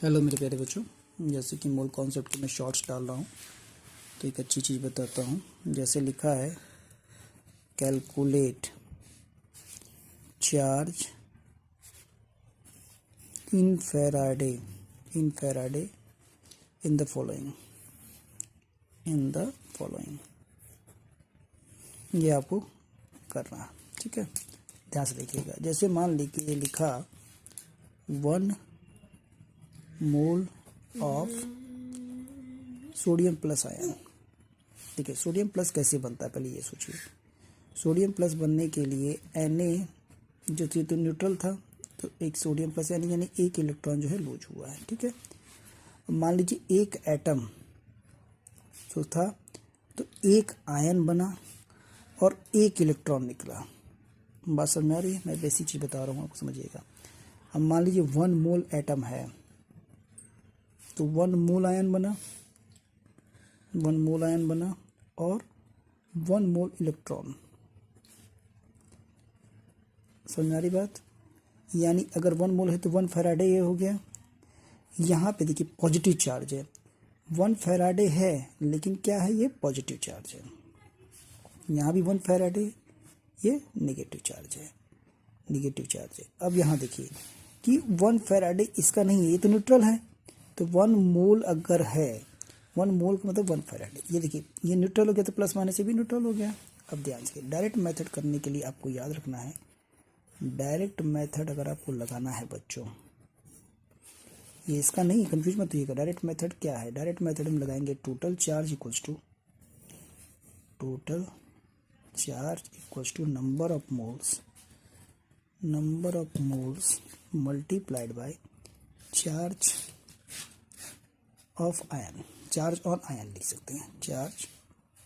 Hello मेरे प्यारे बच्चों, जैसे कि मूल कॉन्सेप्ट के मैं शॉर्ट्स डाल रहा हूँ तो एक अच्छी चीज़ बताता हूँ। जैसे लिखा है calculate charge in Faraday in the following ये आपको करना है, ठीक है। ध्यान से देखिएगा। जैसे मान लीजिए लिखा 1 mole of sodium plus ion. ठीक है, सोडियम प्लस कैसे बनता है पहले ये सोचिए। सोडियम प्लस बनने के लिए Na जो थी तो न्यूट्रल था, तो एक सोडियम प्लस यानी एक इलेक्ट्रॉन जो है लूज हुआ है। ठीक है, मान लीजिए एक एटम जो था तो एक आयन बना और एक इलेक्ट्रॉन निकला। बात समझ में आ रही है? मैं बेसिक चीज़ बता रहा हूँ, आपको समझिएगा। अब मान लीजिए 1 मोल एटम है तो 1 मोल आयन बना, 1 मोल आयन बना और 1 मोल इलेक्ट्रॉन। समझ में आ रही बात? यानी अगर 1 मोल है तो 1 फैराडे ये हो गया। यहाँ पे देखिए पॉजिटिव चार्ज है, 1 फैराडे है लेकिन क्या है, ये पॉजिटिव चार्ज है। यहाँ भी 1 फैराडे, ये नेगेटिव चार्ज है। अब यहाँ देखिए कि 1 फैराडे इसका नहीं है, ये तो न्यूट्रल है। तो 1 मोल अगर है, 1 मोल का मतलब 1 फैराडे, ये देखिए ये न्यूट्रल हो गया तो प्लस माइनस से भी न्यूट्रल हो गया। अब ध्यान से डायरेक्ट मेथड करने के लिए आपको याद रखना है, डायरेक्ट मेथड अगर आपको लगाना है बच्चों, ये इसका नहीं, कंफ्यूज मत होइएगा। डायरेक्ट मेथड क्या है? डायरेक्ट मेथड हम लगाएंगे total charge equals to number of moles multiplied by charge of ion. Charge on ion लिख सकते हैं, चार्ज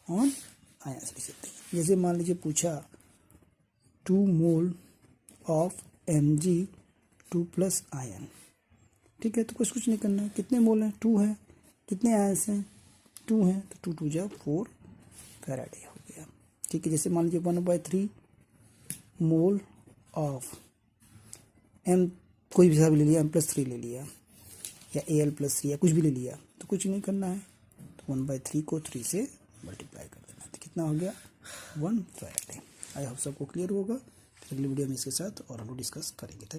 ऑन आयन से लिख सकते हैं। जैसे मान लीजिए पूछा 2 मोल ऑफ Mg2+ आयन। ठीक है, तो कुछ नहीं करना है। कितने मोल हैं? 2 है। कितने आयन्स हैं? 2 हैं, तो 2 2 जा 4 फैराडे हो गया। ठीक है, जैसे मान लीजिए 1/3 मोल ऑफ M, कोई भी हिसाब ले लिया, M+3 ले लिया या Al+3 या कुछ भी ले लिया, तो कुछ नहीं करना है, तो 1/3 को 3 से मल्टीप्लाई कर देना। तो कितना हो गया? 1 फैराडे। आई होप सबको क्लियर होगा। अगली वीडियो में इसके साथ और हम लोग डिस्कस करेंगे।